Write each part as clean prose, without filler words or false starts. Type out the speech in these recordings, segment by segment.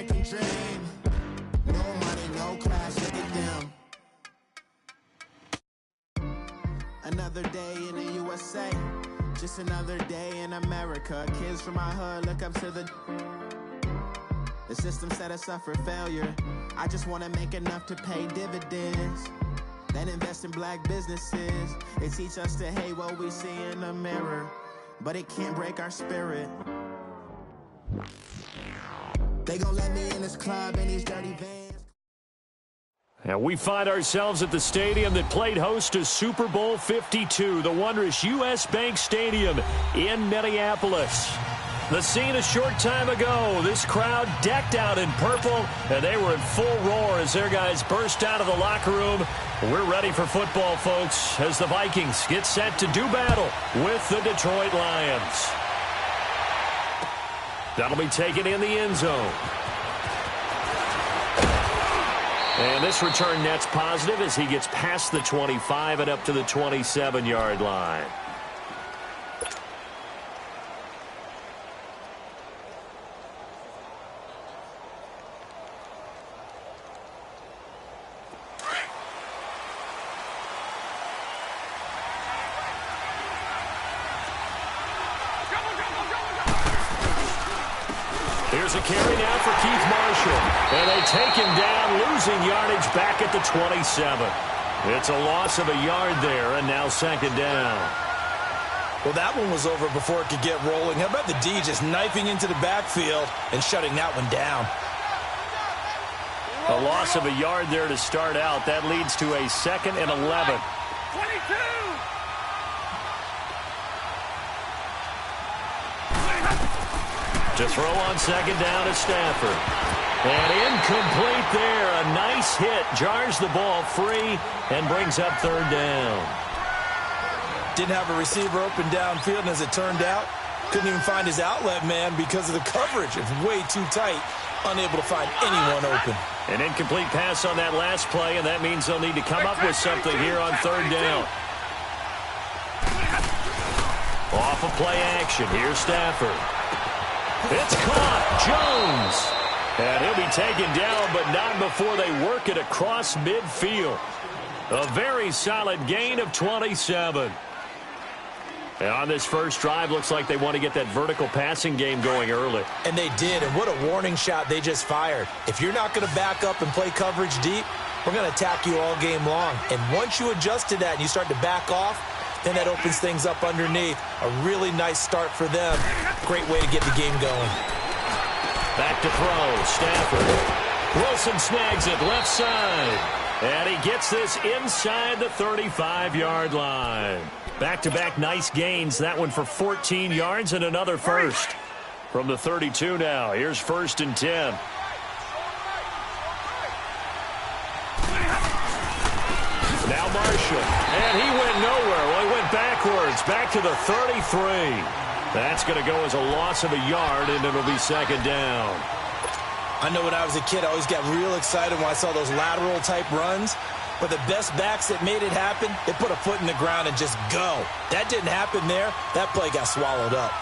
American dream. No money, no class, look at them. Another day in the USA, just another day in America. Kids from my hood look up to the system set us up for failure. I just want to make enough to pay dividends, then invest in black businesses. They teach us to hate what we see in the mirror, but it can't break our spirit. They gon' let me in this club in these dirty vans. And we find ourselves at the stadium that played host to Super Bowl 52, the wondrous U.S. Bank Stadium in Minneapolis. The scene a short time ago, this crowd decked out in purple, and they were in full roar as their guys burst out of the locker room. We're ready for football, folks, as the Vikings get set to do battle with the Detroit Lions. That'll be taken in the end zone. And this return net's positive as he gets past the 25 and up to the 27-yard line. Here's a carry now for Keith Marshall. And they take him down, losing yardage back at the 27. It's a loss of a yard there, and now second down. Well, that one was over before it could get rolling. How about the D just knifing into the backfield and shutting that one down? A loss of a yard there to start out. That leads to a 2nd and 11. 22! To throw on second down is Stafford. And incomplete there. A nice hit. Jars the ball free and brings up third down. Didn't have a receiver open downfield, and as it turned out, couldn't even find his outlet man because of the coverage. It's way too tight. Unable to find anyone open. An incomplete pass on that last play, and that means they'll need to come up with something here on third down. Off of play action. Here's Stafford. It's caught. Jones. And he'll be taken down, but not before they work it across midfield. A very solid gain of 27. And on this first drive, looks like they want to get that vertical passing game going early. And they did, and what a warning shot they just fired. If you're not going to back up and play coverage deep, we're going to attack you all game long. And once you adjust to that and you start to back off, then that opens things up underneath. A really nice start for them. Great way to get the game going. Back to throw. Stafford. Wilson snags it left side. And he gets this inside the 35-yard line. Back-to-back nice gains. That one for 14 yards and another first. From the 32 now. Here's 1st and 10. Now Marshall. And he went nowhere. Well, he went backwards. Back to the 33. That's going to go as a loss of a yard, and it'll be second down. I know when I was a kid, I always got real excited when I saw those lateral-type runs. But the best backs that made it happen, they put a foot in the ground and just go. That didn't happen there. That play got swallowed up.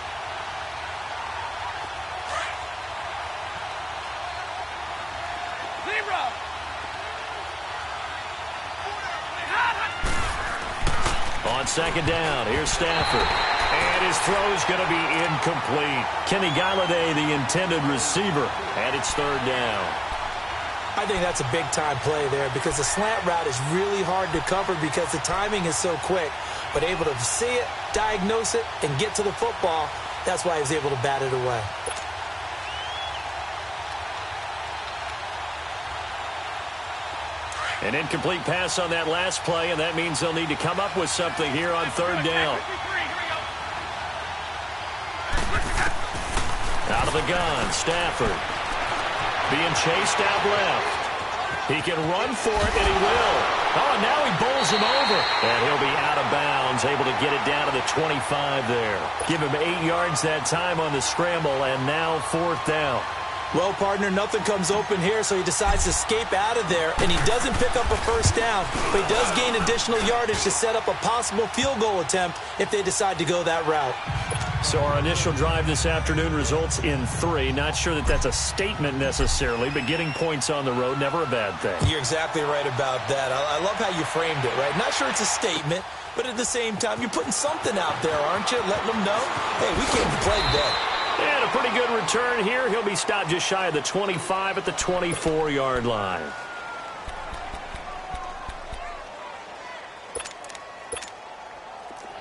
On second down, here's Stafford. And his throw's going to be incomplete. Kenny Galladay, the intended receiver, and it's third down. I think that's a big-time play there because the slant route is really hard to cover because the timing is so quick. But able to see it, diagnose it, and get to the football, that's why he was able to bat it away. An incomplete pass on that last play, and that means they'll need to come up with something here on third down. Out of the gun, Stafford. Being chased out left. He can run for it, and he will. Oh, now he bowls him over. And he'll be out of bounds, able to get it down to the 25 there. Give him 8 yards that time on the scramble, and now fourth down. Well, partner, nothing comes open here, so he decides to escape out of there, and he doesn't pick up a first down, but he does gain additional yardage to set up a possible field goal attempt if they decide to go that route. So our initial drive this afternoon results in 3. Not sure that that's a statement necessarily, but getting points on the road, never a bad thing. You're exactly right about that. I love how you framed it, right? Not sure it's a statement, but at the same time, you're putting something out there, aren't you? Letting them know, hey, we came to play today. And a pretty good return here. He'll be stopped just shy of the 25 at the 24-yard line.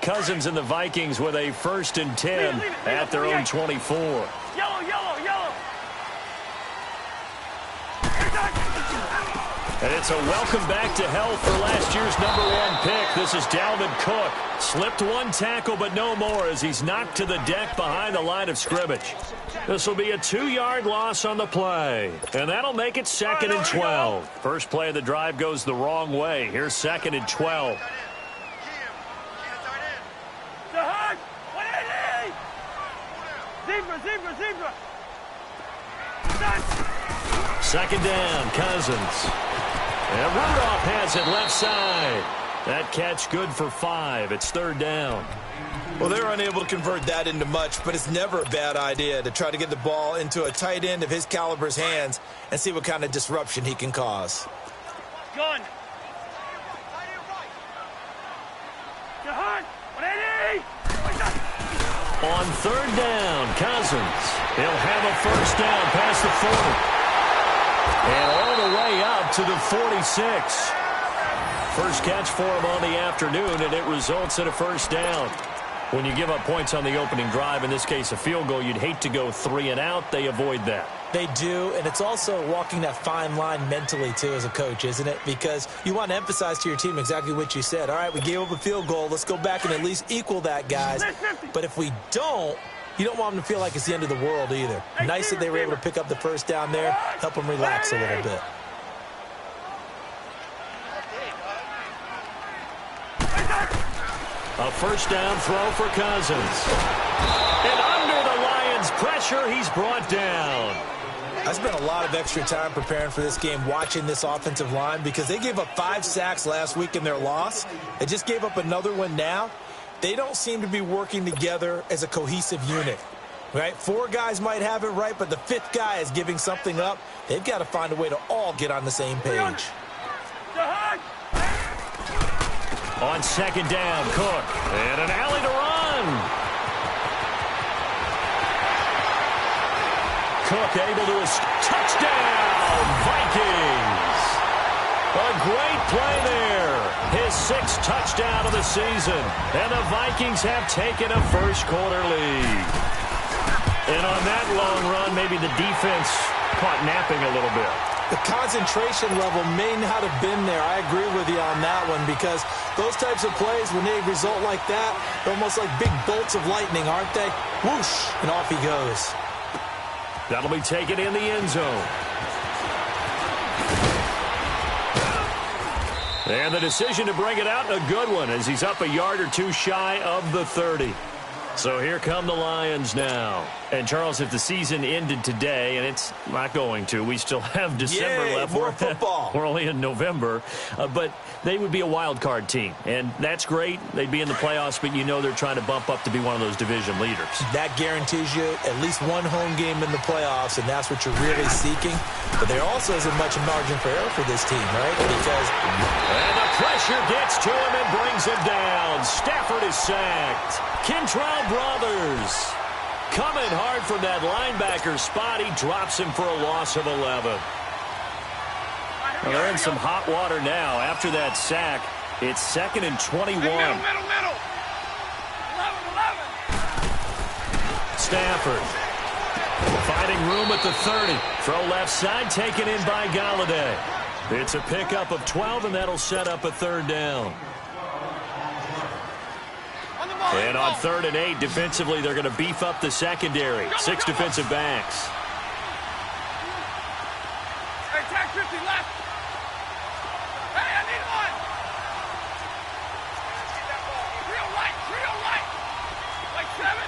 Cousins and the Vikings with a 1st and 10 at their own 24. Yellow, yellow, yellow. And it's a welcome back to health for last year's #1 pick. This is Dalvin Cook. Slipped one tackle, but no more as he's knocked to the deck behind the line of scrimmage. This will be a 2-yard loss on the play. And that'll make it 2nd and 12. First play of the drive goes the wrong way. Here's 2nd and 12. Zebra, zebra. 2nd down, Cousins. And Rudolph has it left side. That catch good for 5. It's 3rd down. Well, they're unable to convert that into much, but it's never a bad idea to try to get the ball into a tight end of his caliber's hands and see what kind of disruption he can cause. Gun. On 3rd down, Cousins. He'll have a 1st down past the 40. And all the way up to the 46. First catch for him on the afternoon, and it results in a 1st down. When you give up points on the opening drive, in this case a field goal, you'd hate to go 3 and out. They avoid that. They do, and it's also walking that fine line mentally, too, as a coach, isn't it? Because you want to emphasize to your team exactly what you said. All right, we gave up a field goal. Let's go back and at least equal that, guys. But if we don't, you don't want them to feel like it's the end of the world either. Nice that they were able to pick up the 1st down there, help them relax a little bit. A 1st down throw for Cousins. And under the Lions' pressure, he's brought down. I spent a lot of extra time preparing for this game, watching this offensive line, because they gave up 5 sacks last week in their loss. They just gave up another one now. They don't seem to be working together as a cohesive unit, right? 4 guys might have it right, but the 5th guy is giving something up. They've got to find a way to all get on the same page. On 2nd down, Cook. And an alley to run. Cook able to touchdown, Vikings. A great play there. His 6th touchdown of the season. And the Vikings have taken a first-quarter lead. And on that long run, maybe the defense caught napping a little bit. The concentration level may not have been there. I agree with you on that one, because those types of plays, when they result like that, they're almost like big bolts of lightning, aren't they? Whoosh, and off he goes. That'll be taken in the end zone. And the decision to bring it out, a good one, as he's up a yard or 2 shy of the 30. So here come the Lions now. And, Charles, if the season ended today, and it's not going to, we still have December left. More football. We're only in November. But they would be a wild card team. And that's great. They'd be in the playoffs, but you know they're trying to bump up to be one of those division leaders. That guarantees you at least one home game in the playoffs, and that's what you're really seeking. But there also isn't much margin for error for this team, right? Because... And the pressure gets to him and brings him down. Stafford is sacked. Kentrell Brothers coming hard from that linebacker spot. He drops him for a loss of 11. Well, they're in some hot water now. After that sack, it's 2nd and 21. Middle. 11. Stafford finding room at the 30. Throw left side, taken in by Galladay. It's a pickup of 12, and that'll set up a 3rd down. And on 3rd and 8, defensively, they're going to beef up the secondary. 6 defensive backs. Hey, tag 50 left. Hey, I need one. Trio right. Like 7.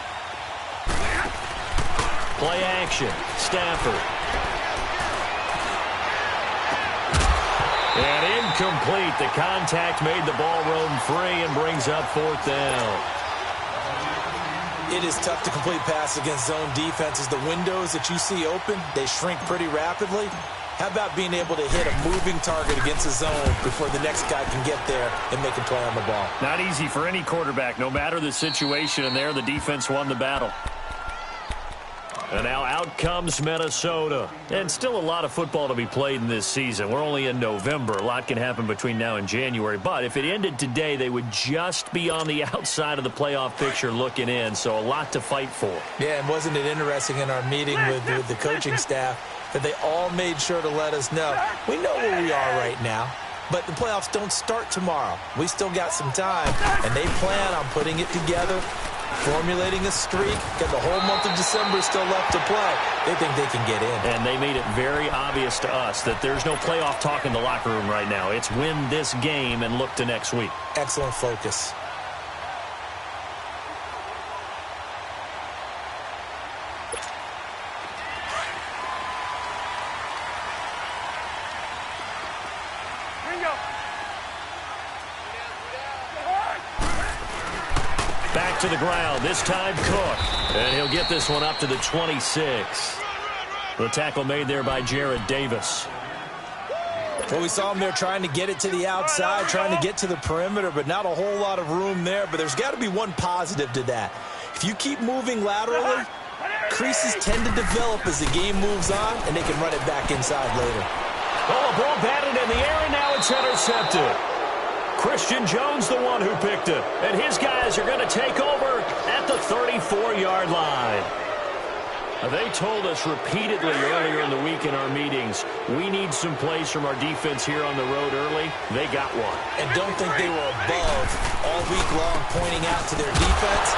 Play action. Stafford. And incomplete. The contact made the ball roam free and brings up 4th down. It is tough to complete passes against zone defenses. The windows that you see open, they shrink pretty rapidly. How about being able to hit a moving target against a zone before the next guy can get there and make a play on the ball? Not easy for any quarterback, no matter the situation, and there the defense won the battle. And now out comes Minnesota. And still a lot of football to be played in this season. We're only in November. A lot can happen between now and January. But if it ended today, they would just be on the outside of the playoff picture looking in. So a lot to fight for. Yeah, and wasn't it interesting in our meeting with the coaching staff that they all made sure to let us know, we know where we are right now, but the playoffs don't start tomorrow. We still got some time, and they plan on putting it together, formulating a streak, got the whole month of December still left to play. They think they can get in. And they made it very obvious to us that there's no playoff talk in the locker room right now. It's win this game and look to next week. Excellent focus. Back to the ground, this time Cook. And he'll get this one up to the 26. The tackle made there by Jared Davis. Well, we saw him there trying to get it to the outside, trying to get to the perimeter, but not a whole lot of room there. But there's got to be one positive to that. If you keep moving laterally, creases tend to develop as the game moves on, and they can run it back inside later. Oh, a ball batted in the air, and now it's intercepted. Christian Jones, the one who picked it. And his guys are going to take over at the 34-yard line. They told us repeatedly earlier in the week in our meetings, we need some plays from our defense here on the road early. They got one. And don't think they were above all week long pointing out to their defense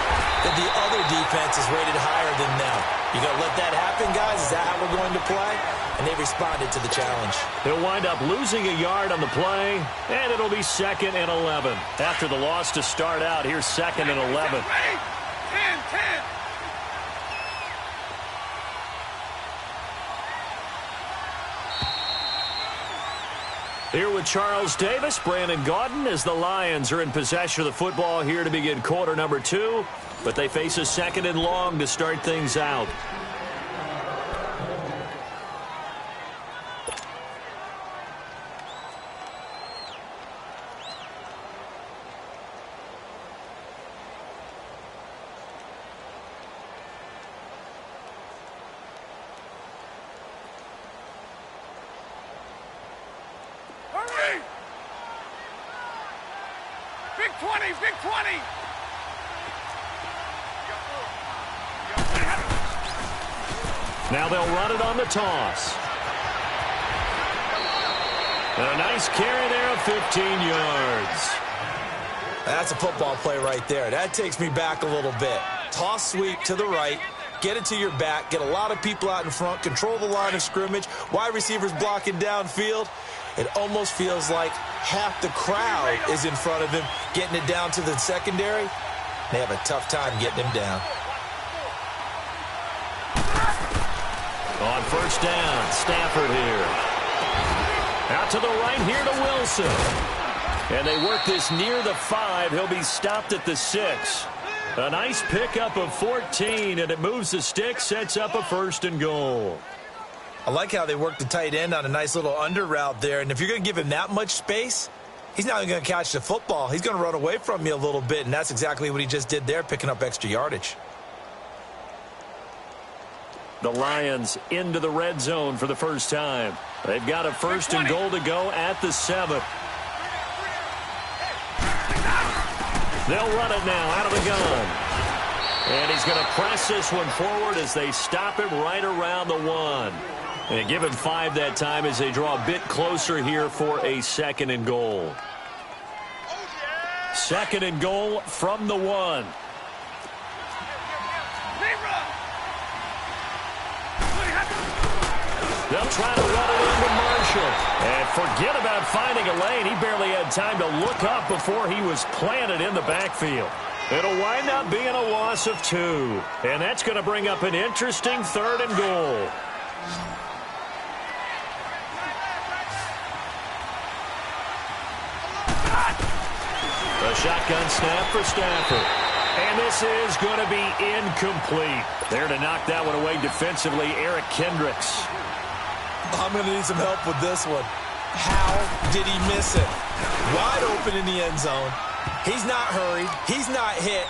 that the other defense is rated higher than them. You going to let that happen, guys? Is that how we're going to play? And they responded to the challenge. He'll wind up losing a yard on the play, and it'll be 2nd and 11. After the loss to start out, here's 2nd and 11. 10-10. Here with Charles Davis, Brandon Gaudin, as the Lions are in possession of the football here to begin quarter number 2. But they face a 2nd and long to start things out. Big 20, big 20. Now they'll run it on the toss. And a nice carry there of 15 yards. That's a football play right there. That takes me back a little bit. Toss sweep to the right. Get it to your back. Get a lot of people out in front. Control the line of scrimmage. Wide receivers blocking downfield. It almost feels like half the crowd is in front of him, getting it down to the secondary. They have a tough time getting him down. On first down, Stafford here. Out to the right here to Wilson. And they work this near the 5. He'll be stopped at the 6. A nice pickup of 14, and it moves the stick, sets up a 1st and goal. I like how they work the tight end on a nice little under route there. And if you're going to give him that much space, he's not going to catch the football. He's going to run away from you a little bit, and that's exactly what he just did there, picking up extra yardage. The Lions into the red zone for the first time. They've got a 1st and goal to go at the 7. They'll run it now out of the gun. And he's going to press this one forward as they stop him right around the 1. And give him 5 that time as they draw a bit closer here for a 2nd and goal. 2nd and goal from the 1. They'll try to run it into Marshall. And forget about finding a lane. He barely had time to look up before he was planted in the backfield. It'll wind up being a loss of 2. And that's going to bring up an interesting 3rd and goal. A shotgun snap for Stafford. And this is going to be incomplete. There to knock that one away defensively, Eric Kendricks. I'm going to need some help with this one. How did he miss it? Wide open in the end zone. He's not hurried. He's not hit.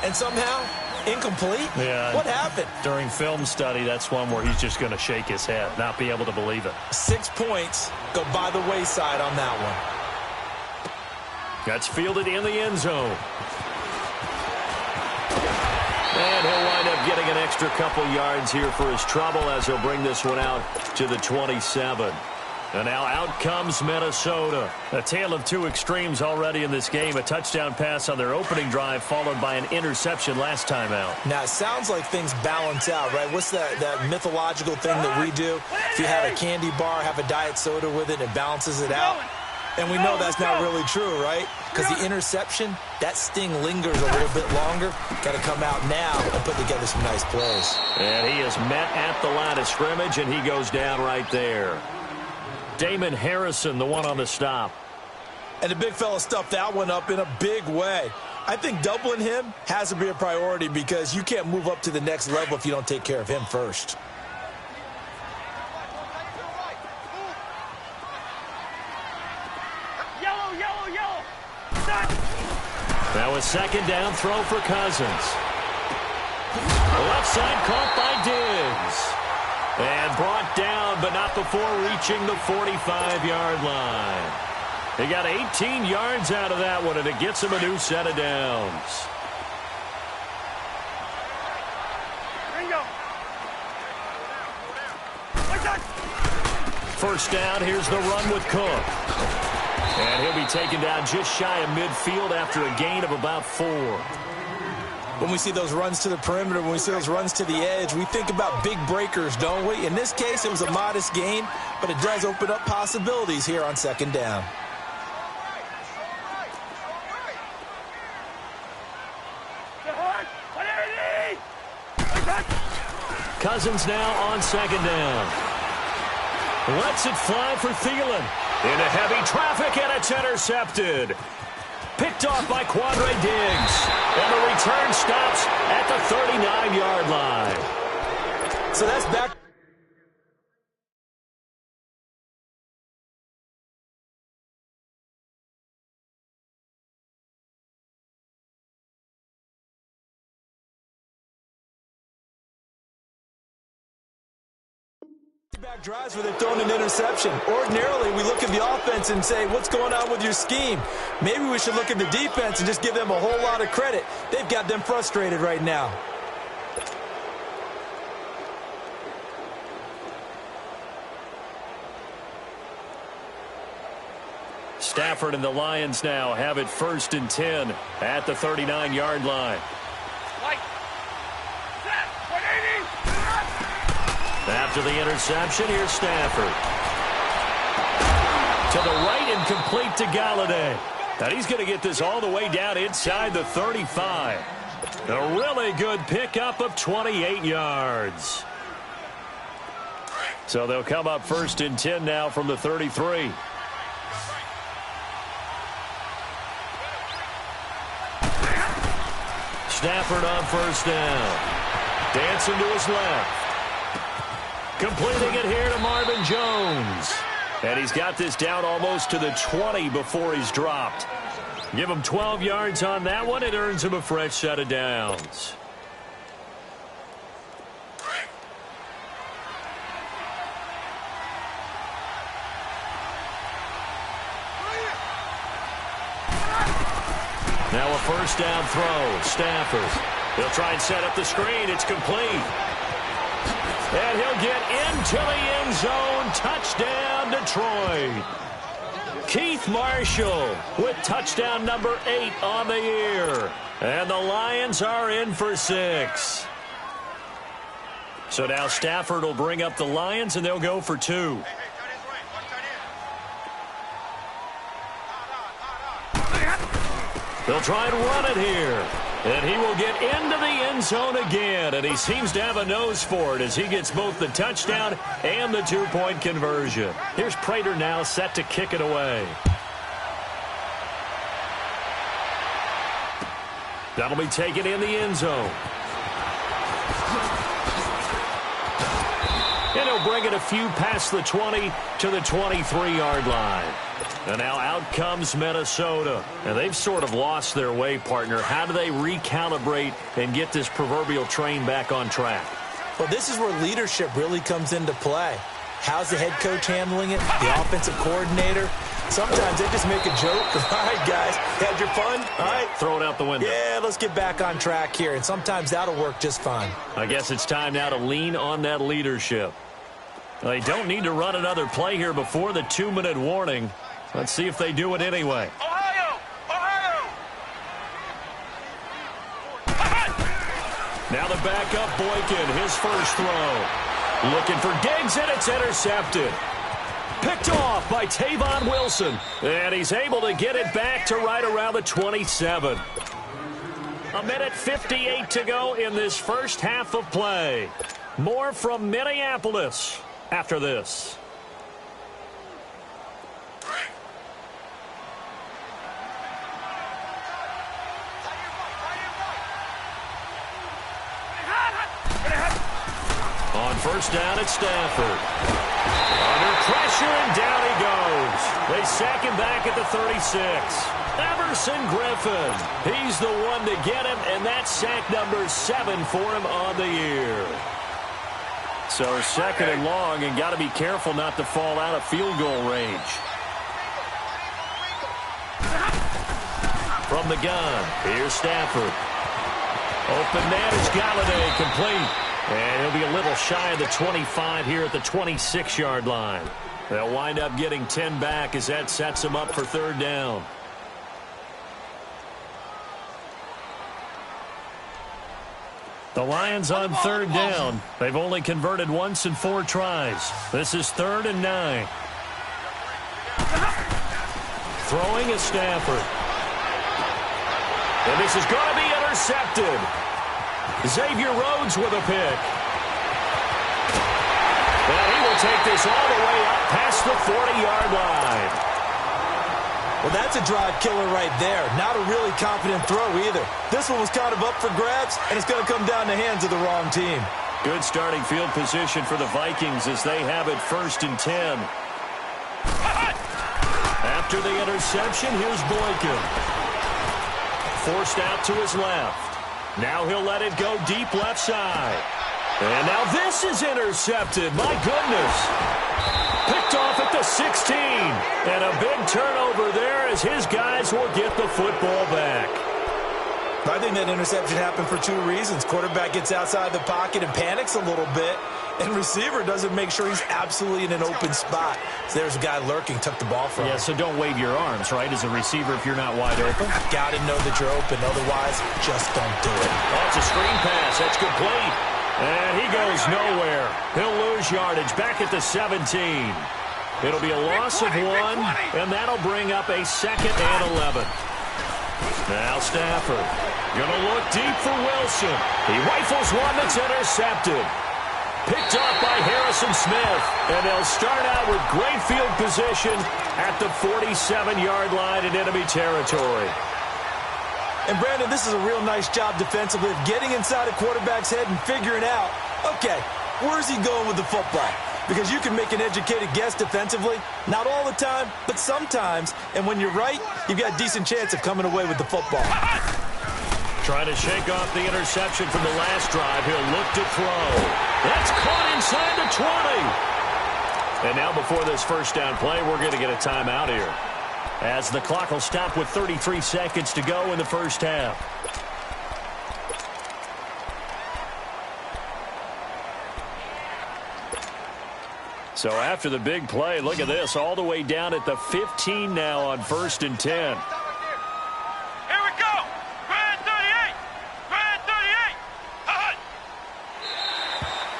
And somehow, incomplete? Yeah. What happened? During film study, that's one where he's just going to shake his head, not be able to believe it. 6 points go by the wayside on that one. That's fielded in the end zone. And he'll wind up getting an extra couple yards here for his trouble as he'll bring this one out to the 27. And now out comes Minnesota. A tale of two extremes already in this game. A touchdown pass on their opening drive followed by an interception last time out. Now, it sounds like things balance out, right? What's that mythological thing that we do? If you have a candy bar, have a diet soda with it, it balances it out. And we know that's not really true, right? Because the interception, that sting lingers a little bit longer. Got to come out now and put together some nice plays. And he is met at the line of scrimmage, and he goes down right there. Damon Harrison, the one on the stop. And the big fella stuffed that one up in a big way. I think doubling him has to be a priority because you can't move up to the next level if you don't take care of him first. Yellow, yellow, yellow. Now a second down throw for Cousins. Left side caught by Diggs. And brought down, but not before reaching the 45-yard line. He got 18 yards out of that one, and it gets him a new set of downs. Bingo. First down, here's the run with Cook. And he'll be taken down just shy of midfield after a gain of about 4. When we see those runs to the perimeter, when we see those runs to the edge, we think about big breakers, don't we? In this case, it was a modest gain, but it does open up possibilities here on second down. Cousins now on second down. Lets it fly for Thielen. Into heavy traffic, and it's intercepted. Picked off by Quandre Diggs. And the return stops at the 39-yard line. So that's back. Back drives where they've thrown an interception. Ordinarily, we look at the offense and say, what's going on with your scheme? Maybe we should look at the defense and just give them a whole lot of credit. They've got them frustrated right now. Stafford and the Lions now have it 1st and 10 at the 39-yard line. After the interception, here's Stafford. To the right and complete to Galladay. And he's going to get this all the way down inside the 35. A really good pickup of 28 yards. So they'll come up 1st and 10 now from the 33. Stafford on 1st down. Dancing to his left. Completing it here to Marvin Jones. And he's got this down almost to the 20 before he's dropped. Give him 12 yards on that one. It earns him a fresh set of downs. Now a 1st down throw. Stafford. He'll try and set up the screen. It's complete. And he'll get into the end zone. Touchdown, Detroit. Keith Marshall with touchdown number 8 on the year. And the Lions are in for 6. So now Stafford will bring up the Lions, and they'll go for 2. They'll try and run it here. And he will get into the end zone again. And he seems to have a nose for it as he gets both the touchdown and the 2-point conversion. Here's Prater now set to kick it away. That'll be taken in the end zone. And he'll bring it a few past the 20 to the 23-yard line. And now out comes Minnesota. And they've sort of lost their way, partner. How do they recalibrate and get this proverbial train back on track? Well, this is where leadership really comes into play. How's the head coach handling it? The offensive coordinator? Sometimes they just make a joke. All right, guys, had your fun? All right. Throw it out the window. Yeah, let's get back on track here. And sometimes that'll work just fine. I guess it's time now to lean on that leadership. They don't need to run another play here before the 2-minute warning. Let's see if they do it anyway. Ohio! Now the backup Boykin, his first throw. Looking for Diggs, and it's intercepted. Picked off by Tavon Wilson. And he's able to get it back to right around the 27. 1:58 to go in this first half of play. More from Minneapolis after this. On first down, it's Stafford. Under pressure, and down he goes. They sack him back at the 36. Everson Griffin. He's the one to get him, and that's sack number 7 for him on the year. So second and long, and got to be careful not to fall out of field goal range. From the gun, here's Stafford. Open man, it's Galladay, complete. And he'll be a little shy of the 25 here at the 26-yard line. They'll wind up getting 10 back as that sets them up for third down. The Lions on third down. They've only converted once in 4 tries. This is 3rd and 9. Throwing is Stafford. And this is going to be intercepted. Xavier Rhodes with a pick. And he will take this all the way up past the 40-yard line. Well, that's a drive killer right there. Not a really confident throw either. This one was kind of up for grabs, and it's going to come down the hands of the wrong team. Good starting field position for the Vikings as they have it 1st and 10. After the interception, here's Boykin. Forced out to his left. Now he'll let it go deep left side. And now this is intercepted. My goodness. Picked off at the 16. And a big turnover there as his guys will get the football back. I think that interception happened for 2 reasons. Quarterback gets outside the pocket and panics a little bit. And receiver doesn't make sure he's absolutely in an open spot. So there's a guy lurking, took the ball from him. Yeah, so don't wave your arms, right, as a receiver if you're not wide open. Got to know that you're open. Otherwise, just don't do it. Oh, it's a screen pass. That's complete. And he goes nowhere. He'll lose yardage back at the 17. It'll be a loss of 1, and that'll bring up a 2nd and 11. Now Stafford. Gonna look deep for Wilson. He rifles one that's intercepted. Picked off by Harrison Smith. And they'll start out with great field position at the 47-yard line in enemy territory. And, Brandon, this is a real nice job defensively of getting inside a quarterback's head and figuring out, okay, where's he going with the football? Because you can make an educated guess defensively. Not all the time, but sometimes. And when you're right, you've got a decent chance of coming away with the football. Trying to shake off the interception from the last drive. He'll look to throw. That's caught inside the 20. And now before this first down play, we're going to get a timeout here, as the clock will stop with 33 seconds to go in the first half. So after the big play, look at this, all the way down at the 15 now on 1st and 10.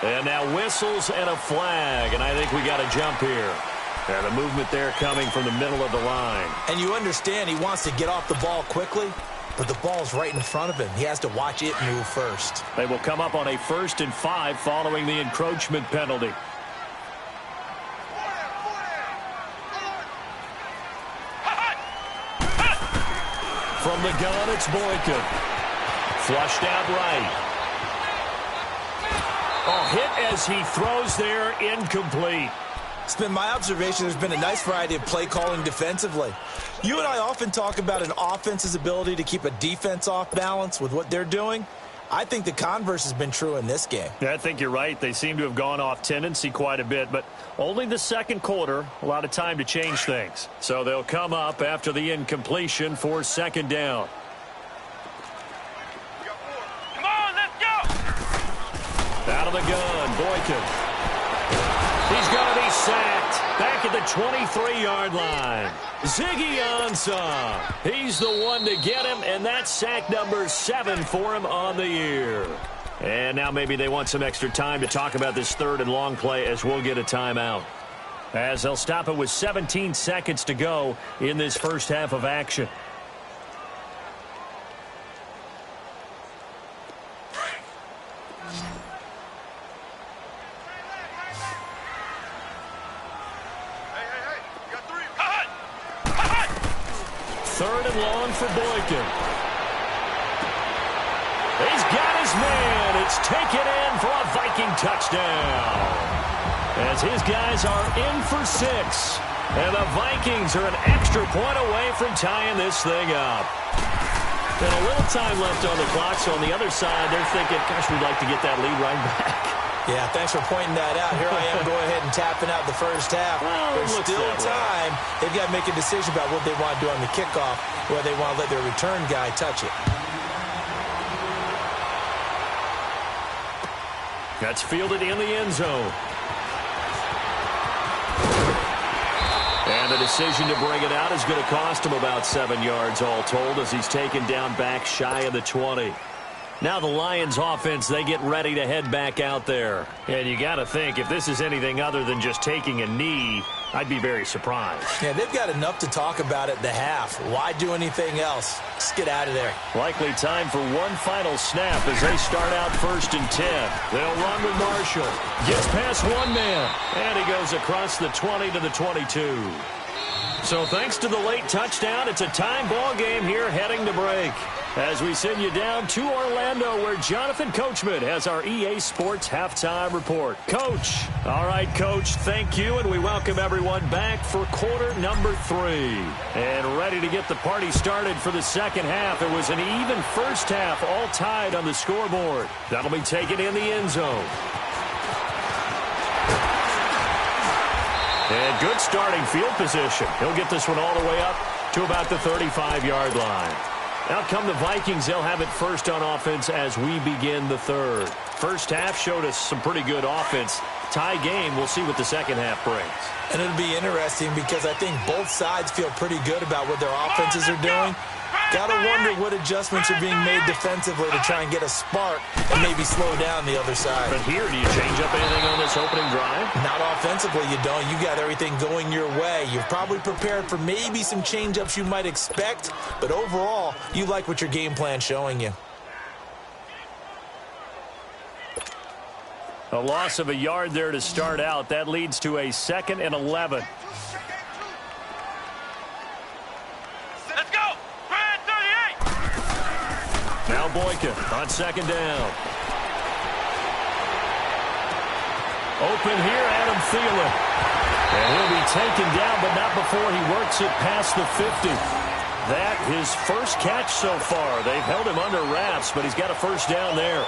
And now whistles and a flag, and I think we got a jump here. And a movement there coming from the middle of the line. And you understand he wants to get off the ball quickly, but the ball's right in front of him. He has to watch it move first. They will come up on a 1st and 5 following the encroachment penalty. From the gun, it's Boykin. Flushed out right. Oh, hit as he throws there, incomplete. It's been my observation there's been a nice variety of play calling defensively. You and I often talk about an offense's ability to keep a defense off balance with what they're doing. I think the converse has been true in this game. Yeah, I think you're right. They seem to have gone off tendency quite a bit, but only the second quarter, a lot of time to change things. So they'll come up after the incompletion for second down. Come on, let's go! Out of the gun, Boykin. He's going to be sacked back at the 23-yard line. Ziggy Ansah. He's the one to get him, and that's sack number 7 for him on the year. And now maybe they want some extra time to talk about this third and long play as we'll get a timeout. As they'll stop it with 17 seconds to go in this first half of action. Third and long for Boykin. He's got his man. It's taken in for a Viking touchdown. As his guys are in for 6. And the Vikings are an extra point away from tying this thing up. And a little time left on the clock, so on the other side, they're thinking, gosh, we'd like to get that lead right back. Yeah, thanks for pointing that out. Here I am going ahead and tapping out the first half. Well, there's still time. They've got to make a decision about what they want to do on the kickoff, whether they want to let their return guy touch it. That's fielded in the end zone. And the decision to bring it out is going to cost him about 7 yards all told as he's taken down back shy of the 20. Now the Lions offense, they get ready to head back out there. And you got to think, if this is anything other than just taking a knee, I'd be very surprised. Yeah, they've got enough to talk about at the half. Why do anything else? Just get out of there. Likely time for one final snap as they start out 1st and 10. They'll run with Marshall. Gets past one man. And he goes across the 20 to the 22. So thanks to the late touchdown, it's a time ball game here heading to break. As we send you down to Orlando, where Jonathan Coachman has our EA Sports Halftime Report. Coach. All right, Coach, thank you, and we welcome everyone back for quarter number 3. And ready to get the party started for the second half. It was an even first half, all tied on the scoreboard. That'll be taken in the end zone. And good starting field position. He'll get this one all the way up to about the 35-yard line. Out come the Vikings. They'll have it first on offense as we begin the third. First half showed us some pretty good offense. Tie game. We'll see what the second half brings. And it'll be interesting because I think both sides feel pretty good about what their offenses are doing. Got to wonder what adjustments are being made defensively to try and get a spark and maybe slow down the other side. But here, do you change up anything on this opening drive? Not offensively, you don't. You got everything going your way. You've probably prepared for maybe some change-ups you might expect, but overall, you like what your game plan's showing you. A loss of a yard there to start out. That leads to a 2nd and 11. Let's go! Brad 38! Now Boykin on second down. Open here, Adam Thielen. And he'll be taken down, but not before he works it past the 50. That his first catch so far. They've held him under wraps, but he's got a first down there.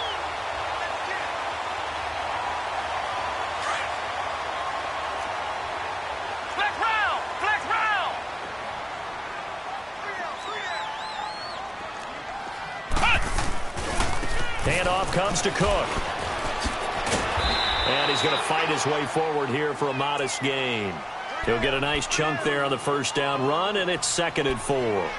Handoff comes to Cook. And he's going to fight his way forward here for a modest gain. He'll get a nice chunk there on the first down run, and it's 2nd and 4.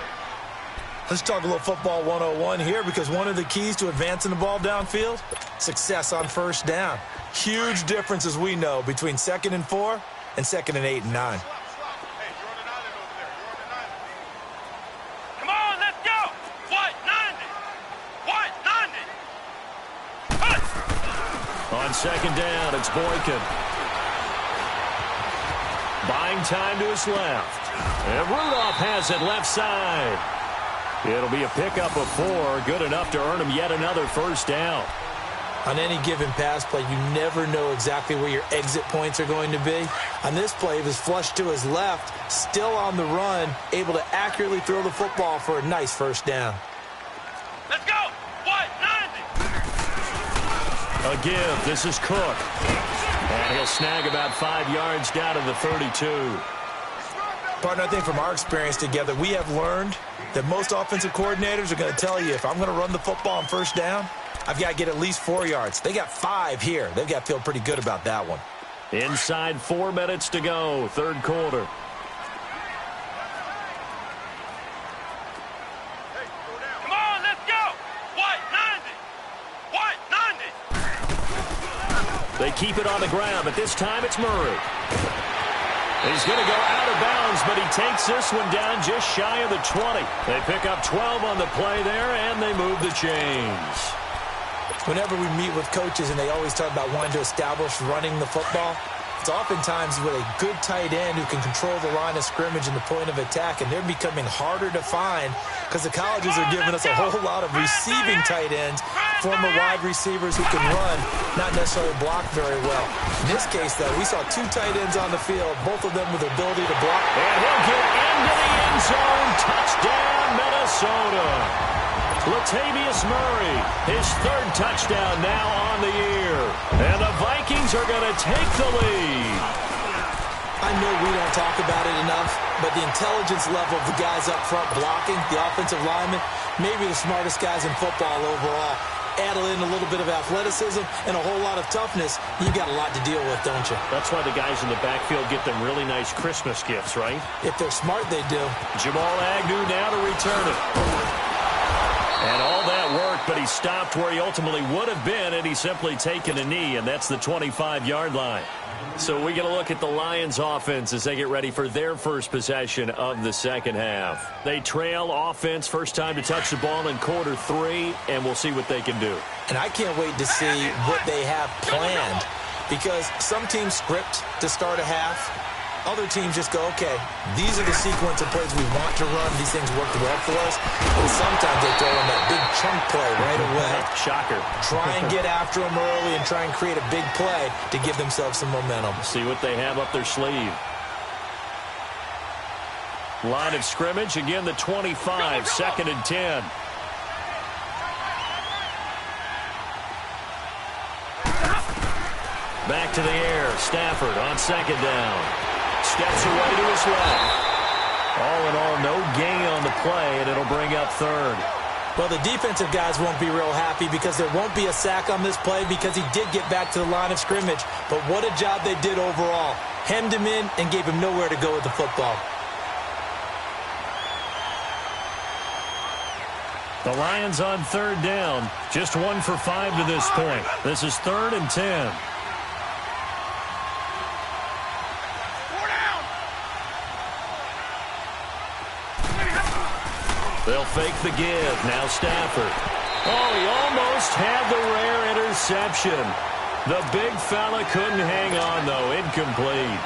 Let's talk a little football 101 here, because one of the keys to advancing the ball downfield, success on first down. Huge difference, as we know, between 2nd and 4 and 2nd and 8 and 9. Come on, let's go! What? 90! What? 90! On second down, it's Boykin. Buying time to his left. And Rudolph has it left side. It'll be a pickup of 4, good enough to earn him yet another first down. On any given pass play, you never know exactly where your exit points are going to be. On this play, he was flushed to his left, still on the run, able to accurately throw the football for a nice first down. Let's go! What? 90! A give. This is Cook. And he'll snag about 5 yards down to the 32. Partner, I think from our experience together, we have learned that most offensive coordinators are going to tell you, if I'm going to run the football on first down, I've got to get at least 4 yards. They got 5 here. They've got to feel pretty good about that one. Inside 4 minutes to go, third quarter. Come on, let's go! What? 90! What? 90! They keep it on the ground, but this time it's Murray. He's going to go out of bounds, but he takes this one down just shy of the 20. They pick up 12 on the play there, and they move the chains. Whenever we meet with coaches and they always talk about wanting to establish running the football, it's oftentimes with a good tight end who can control the line of scrimmage and the point of attack, and they're becoming harder to find because the colleges are giving us a whole lot of receiving tight ends, former wide receivers who can run, not necessarily block very well. In this case, though, we saw 2 tight ends on the field, both of them with the ability to block. And he'll get into the end zone. Touchdown, Minnesota. Latavius Murray, his 3rd touchdown now on the year. And the Vikings are going to take the lead. I know we don't talk about it enough, but the intelligence level of the guys up front blocking, the offensive linemen, maybe the smartest guys in football overall. Add in a little bit of athleticism and a whole lot of toughness, you've got a lot to deal with, don't you? That's why the guys in the backfield get them really nice Christmas gifts, right? If they're smart, they do. Jamal Agnew now to return it. And all that worked, but he stopped where he ultimately would have been, and he's simply taken a knee, and that's the 25-yard line. So we get a look at the Lions offense as they get ready for their first possession of the second half. They trail offense, first time to touch the ball in quarter 3, and we'll see what they can do. And I can't wait to see what they have planned, because some teams script to start a half. Other teams just go, okay, these are the sequence of plays we want to run. These things worked well for us. And sometimes they throw in that big chunk play right away. Shocker. Try and get after them early and try and create a big play to give themselves some momentum. See what they have up their sleeve. Line of scrimmage, again the 25, 2nd and 10. Back to the air, Stafford on 2nd down. Steps away to his left. All in all, no gain on the play, and it'll bring up 3rd. Well, the defensive guys won't be real happy because there won't be a sack on this play because he did get back to the line of scrimmage. But what a job they did overall. Hemmed him in and gave him nowhere to go with the football. The Lions on 3rd down. Just 1 for 5 to this point. This is 3rd and 10. They'll fake the give. Now Stafford. Oh, he almost had the rare interception. The big fella couldn't hang on, though. Incomplete.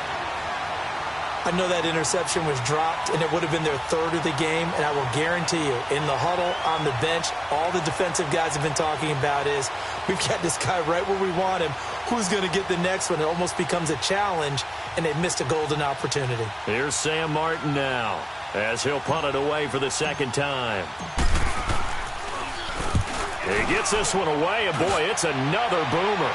I know that interception was dropped, and it would have been their 3rd of the game, and I will guarantee you, in the huddle, on the bench, all the defensive guys have been talking about is, we've got this guy right where we want him. Who's going to get the next one? It almost becomes a challenge, and they missed a golden opportunity. Here's Sam Martin now, as he'll punt it away for the 2nd time. He gets this one away, and boy, it's another boomer.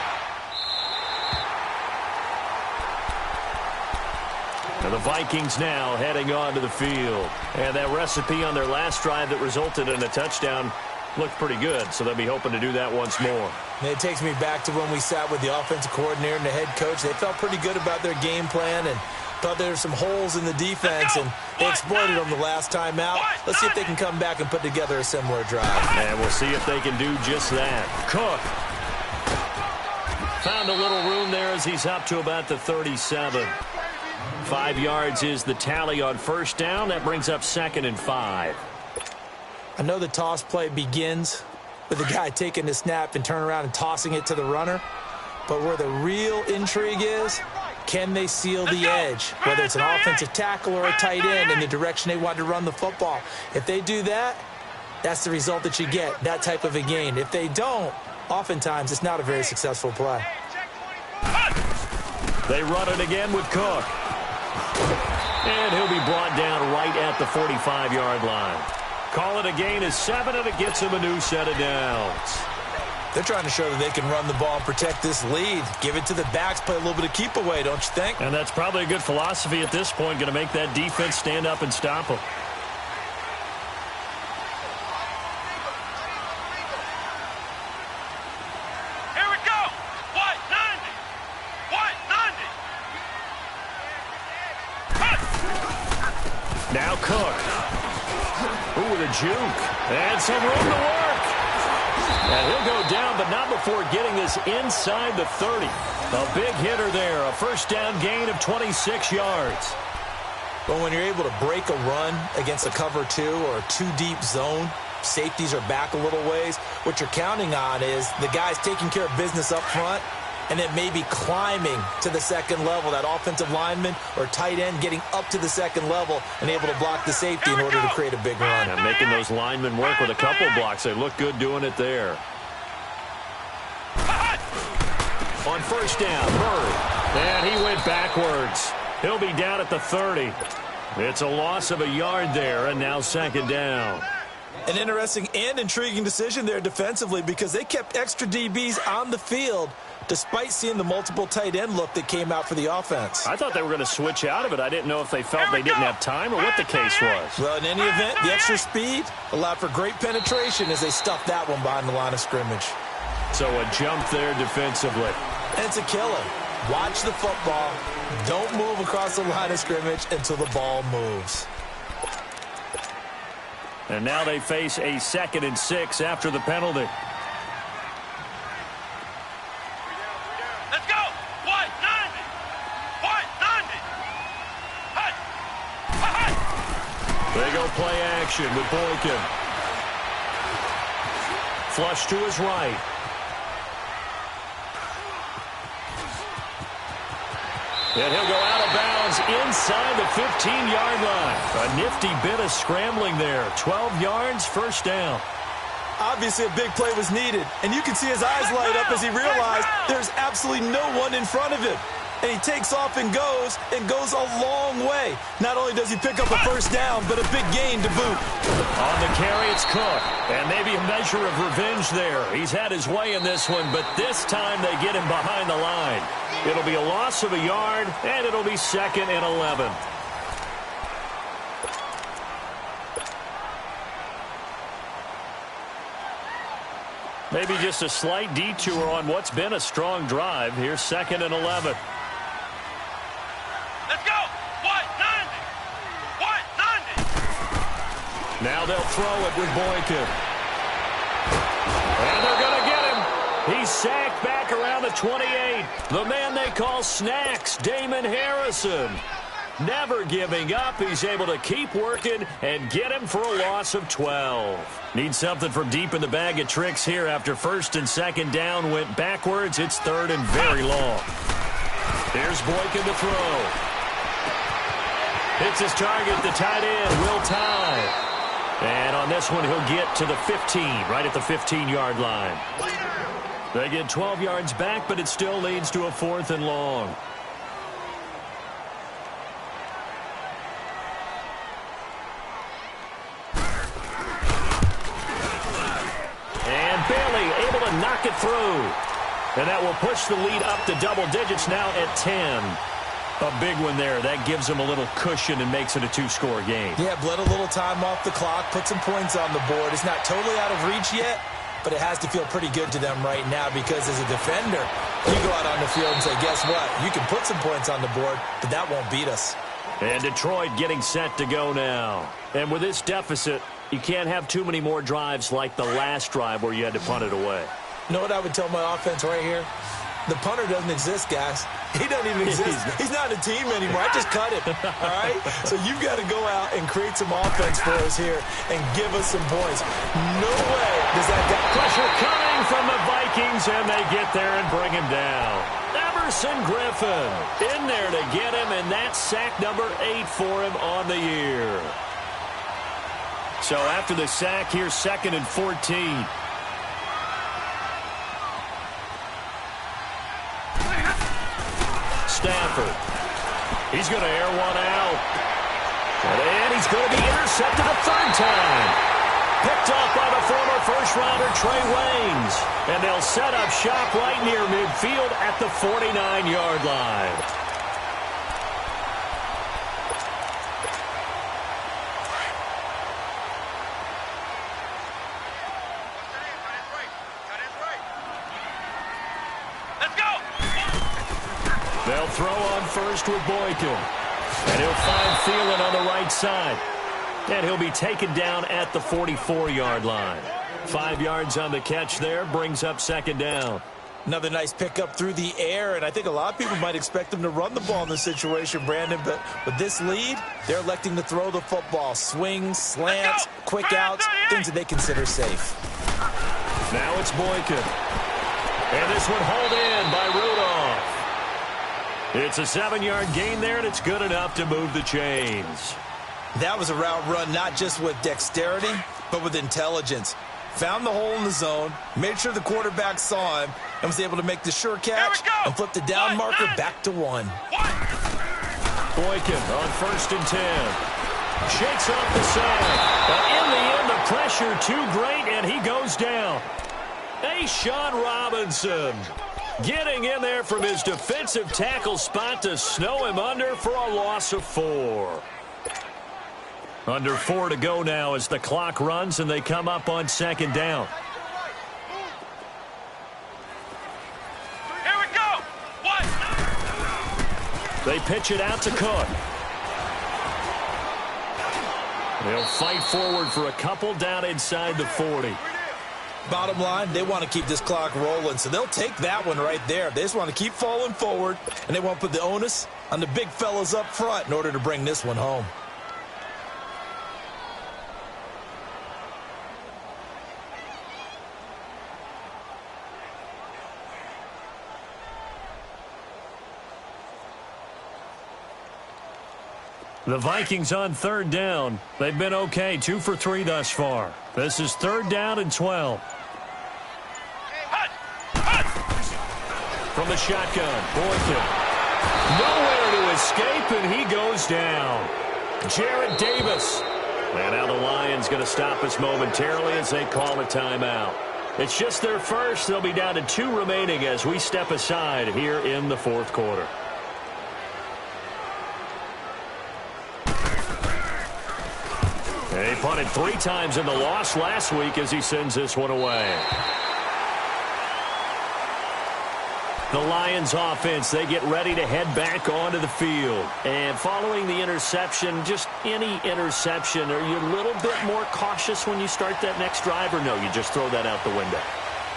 And the Vikings now heading onto the field. And that recipe on their last drive that resulted in a touchdown looked pretty good, so they'll be hoping to do that once more. And it takes me back to when we sat with the offensive coordinator and the head coach. They felt pretty good about their game plan and thought there were some holes in the defense, and they exploited them the last time out. Let's see if they can come back and put together a similar drive. And we'll see if they can do just that. Cook found a little room there as he's up to about the 37. 5 yards is the tally on first down. That brings up 2nd and 5. I know the toss play begins with the guy taking the snap and turning around and tossing it to the runner. But where the real intrigue is, can they seal the edge? Whether it's an offensive tackle or a tight end in the direction they want to run the football. If they do that, that's the result that you get, that type of a gain. If they don't, oftentimes it's not a very successful play. They run it again with Cook. And he'll be brought down right at the 45-yard line. Call it a gain of 7, and it gets him a new set of downs. They're trying to show that they can run the ball and protect this lead. Give it to the backs, play a little bit of keep away, don't you think? And that's probably a good philosophy at this point, going to make that defense stand up and stop them. Here we go. What? 90. What? 90. Now Cook. Ooh, with a juke. And some room to work. And he'll go down, but not before getting this inside the 30. A big hitter there. A first down gain of 26 yards. But when you're able to break a run against a cover 2 or a 2-deep zone, safeties are back a little ways. What you're counting on is the guys taking care of business up front and then maybe climbing to the second level, that offensive lineman or tight end getting up to the second level and able to block the safety in order to create a big run. And making those linemen work with a couple blocks. They look good doing it there. On first down, Murray. And he went backwards. He'll be down at the 30. It's a loss of a yard there, and now second down. An interesting and intriguing decision there defensively because they kept extra DBs on the field despite seeing the multiple tight end look that came out for the offense. I thought they were going to switch out of it. I didn't know if they felt they didn't have time or what the case was. Well, in any event, the extra speed allowed for great penetration as they stuffed that one behind the line of scrimmage. So a jump there defensively. And it's a killer. Watch the football. Don't move across the line of scrimmage until the ball moves. And now they face a 2nd and 6 after the penalty. Let's go. What? 90. What? 90. Hut. Hut. They go play action with Boykin. Flush to his right. And he'll go out of bounds inside the 15-yard line. A nifty bit of scrambling there. 12 yards, first down. Obviously, a big play was needed, and you can see his eyes light up as he realized there's absolutely no one in front of him. And he takes off and goes a long way. Not only does he pick up a first down, but a big gain to boot. On the carry, it's Cook. And maybe a measure of revenge there. He's had his way in this one, but this time they get him behind the line. It'll be a loss of a yard, and it'll be 2nd and 11. Maybe just a slight detour on what's been a strong drive. Here's 2nd and 11. Let's go. What? 90. What? 90. Now they'll throw it with Boykin. And they're going to get him. He's sacked back around the 28. The man they call Snacks, Damon Harrison. Never giving up. He's able to keep working and get him for a loss of 12. Need something from deep in the bag of tricks here after 1st and 2nd down went backwards. It's 3rd and very long. Here's Boykin to throw. Hits his target, the tight end, Will Tye. And on this one, he'll get to the 15, right at the 15-yard line. They get 12 yards back, but it still leads to a 4th and long. And Bailey able to knock it through. And that will push the lead up to double digits now at 10. A big one there. That gives them a little cushion and makes it a 2-score game. Yeah, bled a little time off the clock, put some points on the board. It's not totally out of reach yet, but it has to feel pretty good to them right now because as a defender, you go out on the field and say, guess what? You can put some points on the board, but that won't beat us. And Detroit getting set to go now. And with this deficit, you can't have too many more drives like the last drive where you had to punt it away. You know what I would tell my offense right here? The punter doesn't exist, guys. He doesn't even exist. He's not a team anymore. I just cut him, all right? So you've got to go out and create some offense for us here and give us some points. No way does that guy... Pressure coming from the Vikings, and they get there and bring him down. Everson Griffin in there to get him, and that's sack number 8 for him on the year. So after the sack, here's 2nd and 14. Stafford. He's going to air one out. And he's going to be intercepted a 3rd time. Picked up by the former first-rounder Trey Waynes. And they'll set up shop right near midfield at the 49-yard line. They'll throw on first with Boykin. And he'll find Thielen on the right side. And he'll be taken down at the 44-yard line. 5 yards on the catch there, brings up 2nd down. Another nice pickup through the air, and I think a lot of people might expect them to run the ball in this situation, Brandon, but with this lead, they're electing to throw the football. Swings, slants, quick outs, things that they consider safe. Now it's Boykin. And this one hauled in by Rudolph. It's a 7-yard gain there, and it's good enough to move the chains. That was a route run not just with dexterity, but with intelligence. Found the hole in the zone, made sure the quarterback saw him, and was able to make the sure catch and flip the down marker back to 1. Boykin on 1st and 10. Shakes off the side. But in the end, the pressure too great, and he goes down. Sean Robinson getting in there from his defensive tackle spot to snow him under for a loss of 4. Under 4 to go now as the clock runs and they come up on 2nd down. Here we go. 1. They pitch it out to Cook. They'll fight forward for a couple down inside the 40. Bottom line, they want to keep this clock rolling, so they'll take that one right there. They just want to keep falling forward, and they want to put the onus on the big fellas up front in order to bring this one home. The Vikings on 3rd down. They've been okay, 2 for 3 thus far. This is 3rd down and 12. From the shotgun, Boykin. Nowhere to escape, and he goes down. Jarrett Davis. And now the Lions going to stop us momentarily as they call a timeout. It's just their first. They'll be down to 2 remaining as we step aside here in the 4th quarter. He punted 3 times in the loss last week as he sends this one away. The Lions offense, they get ready to head back onto the field. And following the interception, just any interception, are you a little bit more cautious when you start that next drive, or no, you just throw that out the window?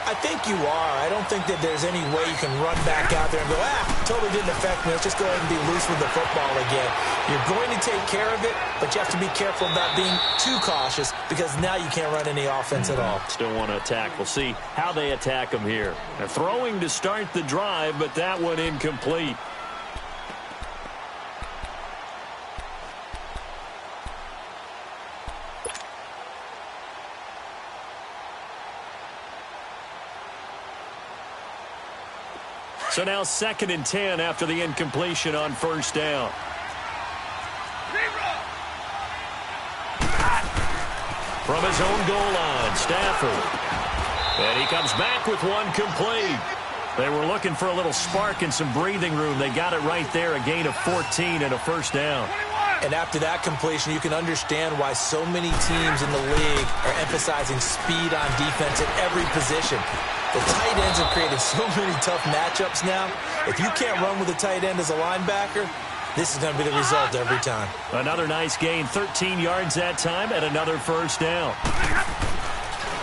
I think you are. I don't think that there's any way you can run back out there and go, totally didn't affect me. Let's just go ahead and be loose with the football again. You're going to take care of it, but you have to be careful about being too cautious because now you can't run any offense at all. Still want to attack. We'll see how they attack them here. They're throwing to start the drive, but that one incomplete. So now 2nd and 10 after the incompletion on 1st down. From his own goal line, Stafford. And he comes back with one complete. They were looking for a little spark and some breathing room. They got it right there, a gain of 14 and a 1st down. And after that completion, you can understand why so many teams in the league are emphasizing speed on defense at every position. The tight ends have created so many tough matchups now. If you can't run with a tight end as a linebacker, this is going to be the result every time. Another nice gain, 13 yards that time, and another 1st down.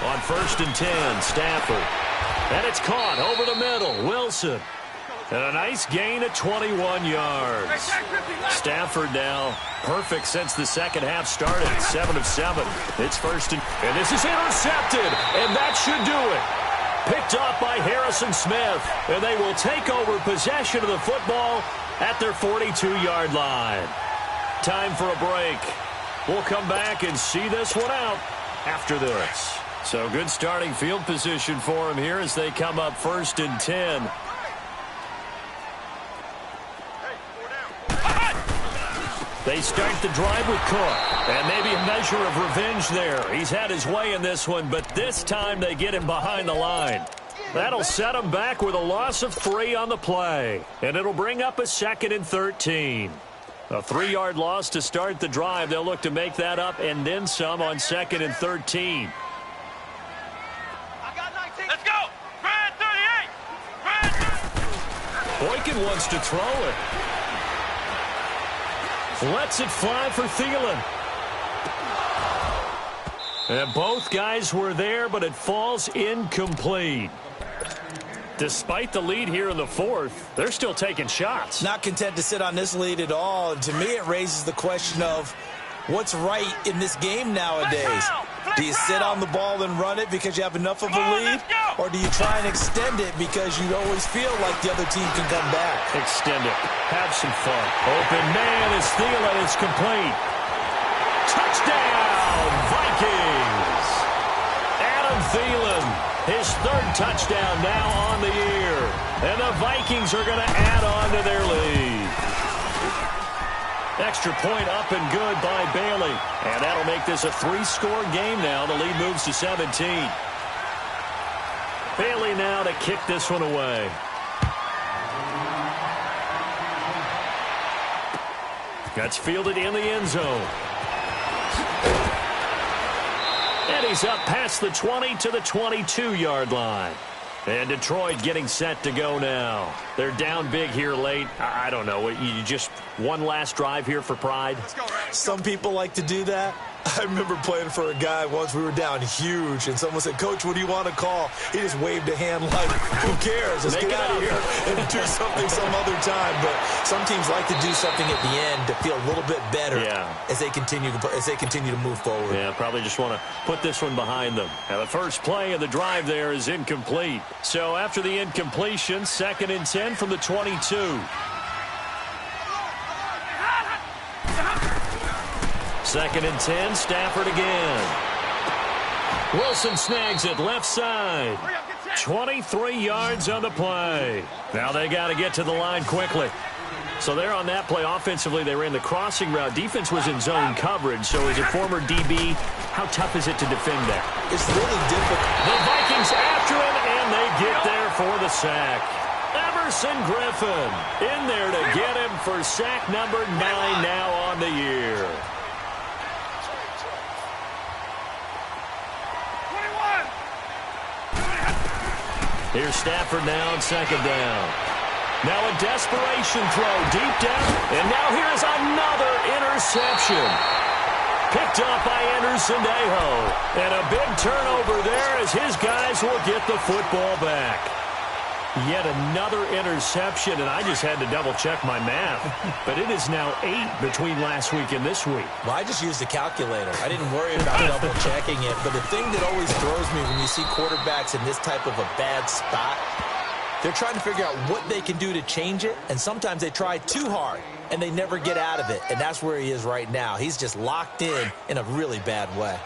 On 1st and 10, Stafford. And it's caught over the middle, Wilson. And a nice gain of 21 yards. Stafford now perfect since the second half started, 7 of 7. It's 1st and this is intercepted, and that should do it. Picked off by Harrison Smith, and they will take over possession of the football at their 42-yard line. Time for a break. We'll come back and see this one out after this. So good starting field position for them here as they come up 1st and 10. They start the drive with Cook, and maybe a measure of revenge there. He's had his way in this one, but this time they get him behind the line. That'll set him back with a loss of 3 on the play, and it'll bring up a 2nd and 13. A 3-yard loss to start the drive. They'll look to make that up and then some on 2nd and 13. Let's go! Brad 38! Brad 38! Boykin wants to throw it. Lets it fly for Thielen. And both guys were there, but it falls incomplete. Despite the lead here in the 4th, they're still taking shots. Not content to sit on this lead at all. To me, it raises the question of what's right in this game nowadays. Do you sit on the ball and run it because you have enough of a lead? Or do you try and extend it because you always feel like the other team can come back? Extend it. Have some fun. Open man is Thielen. It's complete. Touchdown, Vikings. Adam Thielen, his 3rd touchdown now on the year. And the Vikings are going to add on to their lead. Extra point up and good by Bailey. And that'll make this a 3-score game now. The lead moves to 17. Bailey now to kick this one away. That's fielded in the end zone. And he's up past the 20 to the 22-yard line. And Detroit getting set to go now. They're down big here late. I don't know. You just one last drive here for pride? Some people like to do that. I remember playing for a guy once. We were down huge, and someone said, "Coach, what do you want to call?" He just waved a hand like, "Who cares? Let's get out of here and do something some other time." But some teams like to do something at the end to feel a little bit better as they continue to move forward. Yeah, probably just want to put this one behind them. Now, the first play of the drive there is incomplete. So after the incompletion, 2nd and 10 from the 22. 2nd and 10, Stafford again. Wilson snags it left side. 23 yards on the play. Now they got to get to the line quickly. So they're on that play. Offensively, they ran the crossing route. Defense was in zone coverage. So as a former DB, how tough is it to defend that? It's really difficult. The Vikings after him, and they get there for the sack. Everson Griffin in there to get him for sack number 9 now on the year. Here's Stafford now on 2nd down. Now a desperation throw deep down. And now here's another interception. Picked up by Anderson-Dejo. And a big turnover there as his guys will get the football back. Yet another interception, and I just had to double-check my math. But it is now 8 between last week and this week. Well, I just used a calculator. I didn't worry about double-checking it. But the thing that always throws me when you see quarterbacks in this type of a bad spot, they're trying to figure out what they can do to change it, and sometimes they try too hard, and they never get out of it. And that's where he is right now. He's just locked in a really bad way.